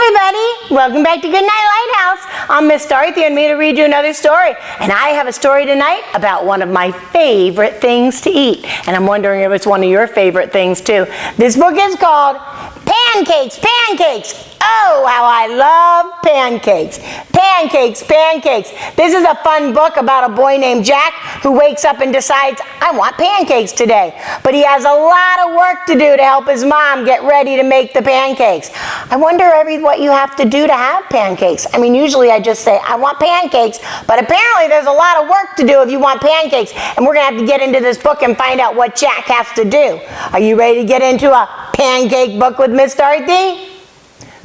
everybody! Welcome back to Goodnight Lighthouse. I'm Miss Dorothy and I'm here to read you another story. And I have a story tonight about one of my favorite things to eat. And I'm wondering if it's one of your favorite things too. This book is called Pancakes Pancakes. Oh, how I love pancakes. Pancakes Pancakes. This is a fun book about a boy named Jack who wakes up and decides, I want pancakes today. But he has a lot of work to do to help his mom get ready to make the pancakes. I wonder what you have to do to have pancakes. I mean, usually I just say, I want pancakes, but apparently there's a lot of work to do if you want pancakes, and we're going to have to get into this book and find out what Jack has to do. Are you ready to get into a pancake book with Miss Dorothy?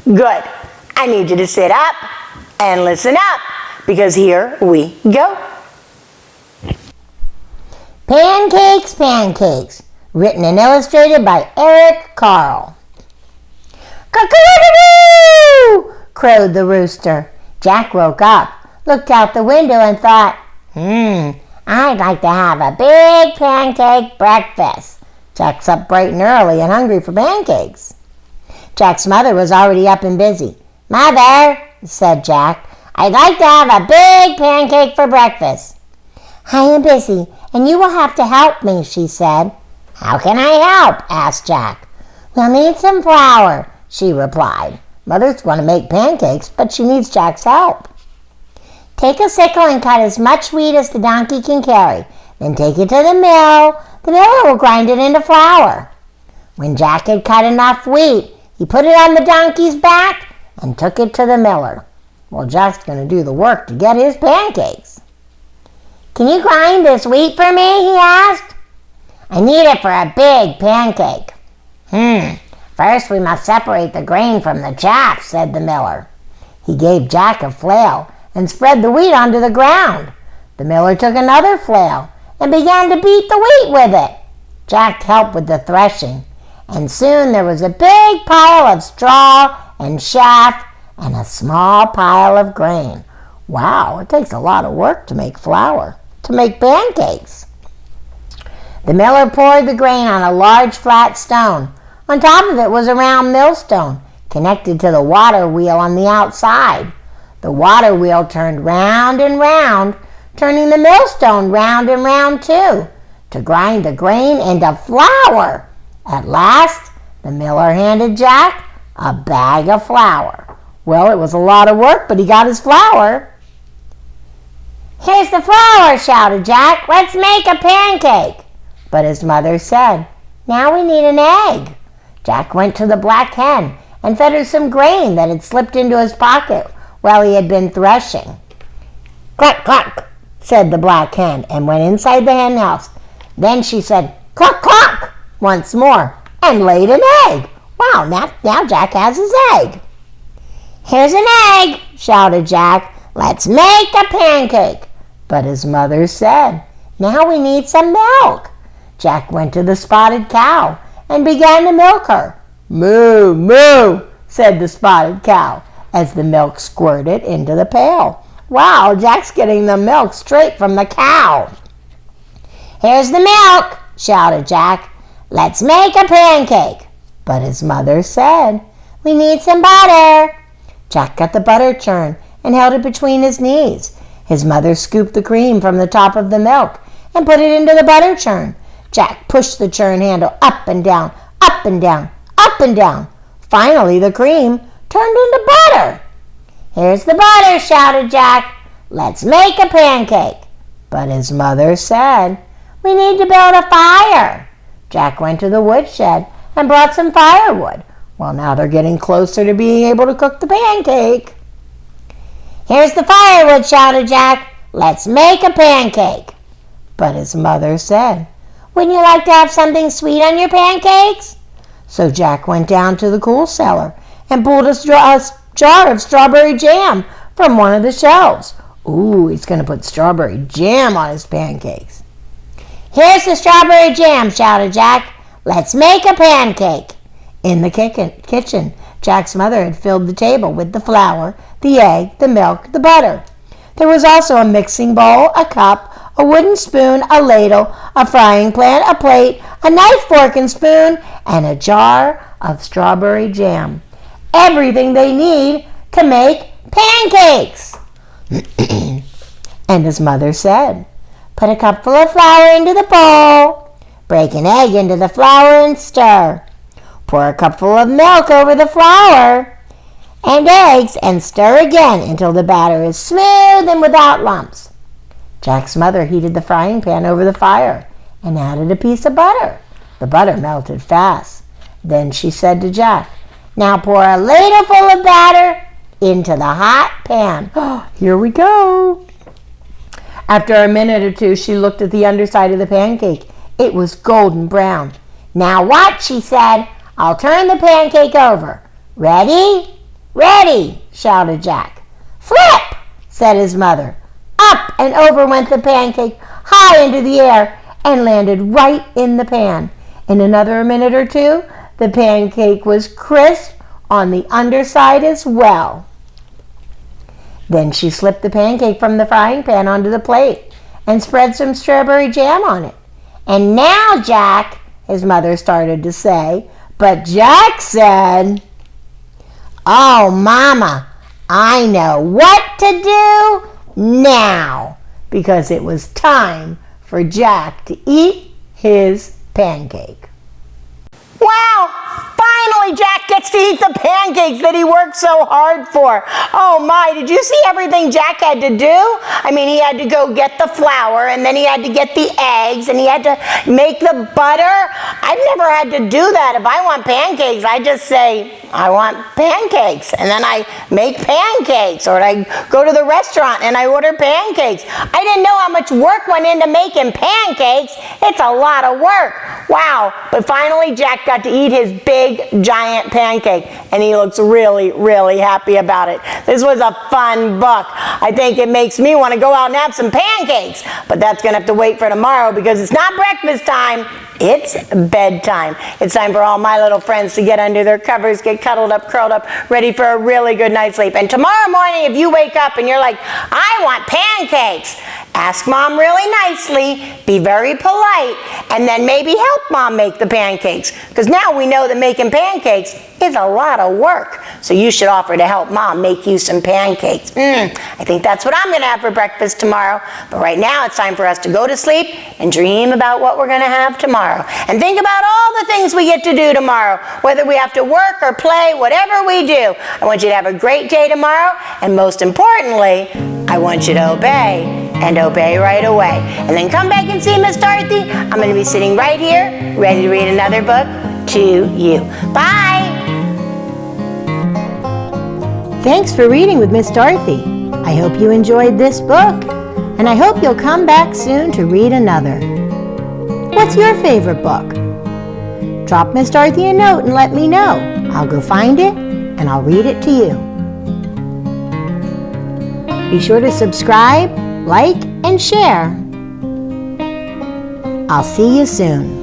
Good. I need you to sit up and listen up, because here we go. Pancakes Pancakes, written and illustrated by Eric Carle. "Cock-a-doodle-doo!" crowed the rooster. Jack woke up, looked out the window, and thought, I'd like to have a big pancake breakfast. Jack's up bright and early and hungry for pancakes. Jack's mother was already up and busy. "Mother," said Jack, "I'd like to have a big pancake for breakfast." "I am busy, and you will have to help me," she said. "How can I help?" asked Jack. "We'll need some flour," she replied. Mother's going to make pancakes, but she needs Jack's help. "Take a sickle and cut as much wheat as the donkey can carry. Then take it to the mill. The miller will grind it into flour." When Jack had cut enough wheat, he put it on the donkey's back and took it to the miller. Well, Jack's going to do the work to get his pancakes. "Can you grind this wheat for me?" he asked. "I need it for a big pancake." First we must separate the grain from the chaff," said the miller. He gave Jack a flail and spread the wheat onto the ground. The miller took another flail and began to beat the wheat with it. Jack helped with the threshing, and soon there was a big pile of straw and chaff and a small pile of grain. Wow, it takes a lot of work to make flour, to make pancakes. The miller poured the grain on a large flat stone. On top of it was a round millstone connected to the water wheel on the outside. The water wheel turned round and round, turning the millstone round and round too, to grind the grain into flour. At last, the miller handed Jack a bag of flour. Well, it was a lot of work, but he got his flour. "Here's the flour," shouted Jack. "Let's make a pancake." But his mother said, "Now we need an egg." Jack went to the black hen and fed her some grain that had slipped into his pocket while he had been threshing. "Cluck, cluck," said the black hen, and went inside the hen house. Then she said, "Cluck, cluck," once more, and laid an egg. Wow, now Jack has his egg. "Here's an egg," shouted Jack. "Let's make a pancake." But his mother said, "Now we need some milk." Jack went to the spotted cow and began to milk her. "Moo, moo," said the spotted cow as the milk squirted into the pail. Wow, Jack's getting the milk straight from the cow. "Here's the milk," shouted Jack. "Let's make a pancake." But his mother said, "We need some butter." Jack got the butter churn and held it between his knees. His mother scooped the cream from the top of the milk and put it into the butter churn. Jack pushed the churn handle up and down, up and down, up and down. Finally, the cream turned into butter. "Here's the butter," shouted Jack. "Let's make a pancake." But his mother said, "We need to build a fire." Jack went to the woodshed and brought some firewood. Well, now they're getting closer to being able to cook the pancake. "Here's the firewood," shouted Jack. "Let's make a pancake." But his mother said, "Wouldn't you like to have something sweet on your pancakes?" So Jack went down to the cool cellar and pulled a jar of strawberry jam from one of the shelves. Ooh, he's going to put strawberry jam on his pancakes. "Here's the strawberry jam," shouted Jack. "Let's make a pancake." In the kitchen, Jack's mother had filled the table with the flour, the egg, the milk, the butter. There was also a mixing bowl, a cup, a wooden spoon, a ladle, a frying pan, a plate, a knife, fork, and spoon, and a jar of strawberry jam. everything they need to make pancakes. And his mother said, "Put a cupful of flour into the bowl. Break an egg into the flour and stir. Pour a cupful of milk over the flour and eggs and stir again until the batter is smooth and without lumps." Jack's mother heated the frying pan over the fire and added a piece of butter. The butter melted fast. Then she said to Jack, "Now pour a ladle full of batter into the hot pan." Here we go. After a minute or two, she looked at the underside of the pancake. It was golden brown. "Now watch," she said. "I'll turn the pancake over. Ready?" "Ready," shouted Jack. "Flip," said his mother. Up and over went the pancake, high into the air, and landed right in the pan. In another minute or two, the pancake was crisp on the underside as well. Then she slipped the pancake from the frying pan onto the plate and spread some strawberry jam on it. "And now, Jack," his mother started to say, but Jack said, "Oh, Mama, I know what to do now," because it was time for Jack to eat his pancake. Wow! Finally, Jack gets to eat the pancakes that he worked so hard for. Oh my, did you see everything Jack had to do? I mean, he had to go get the flour, and then he had to get the eggs, and he had to make the butter. I've never had to do that. If I want pancakes, I just say, "I want pancakes," and then I make pancakes, or I go to the restaurant and I order pancakes. I didn't know how much work went into making pancakes. It's a lot of work. Wow, but finally Jack got to eat his big, giant pancake, and he looks really, really happy about it. This was a fun book. I think it makes me want to go out and have some pancakes, but that's going to have to wait for tomorrow because it's not breakfast time. It's bedtime. It's time for all my little friends to get under their covers, get cuddled up, curled up, ready for a really good night's sleep. And tomorrow morning, if you wake up and you're like, "I want pancakes," ask Mom really nicely, be very polite, and then maybe help Mom make the pancakes. Because now we know that making pancakes is a lot of work. So you should offer to help Mom make you some pancakes. I think that's what I'm going to have for breakfast tomorrow. But right now, it's time for us to go to sleep and dream about what we're going to have tomorrow. And think about all the things we get to do tomorrow, whether we have to work or play, whatever we do. I want you to have a great day tomorrow, and most importantly, I want you to obey, and obey right away. And then come back and see Miss Dorothy. I'm going to be sitting right here, ready to read another book to you. Bye! Thanks for reading with Miss Dorothy. I hope you enjoyed this book, and I hope you'll come back soon to read another. What's your favorite book? Drop Miss Dorothy a note and let me know. I'll go find it, and I'll read it to you. Be sure to subscribe, like, and share. I'll see you soon.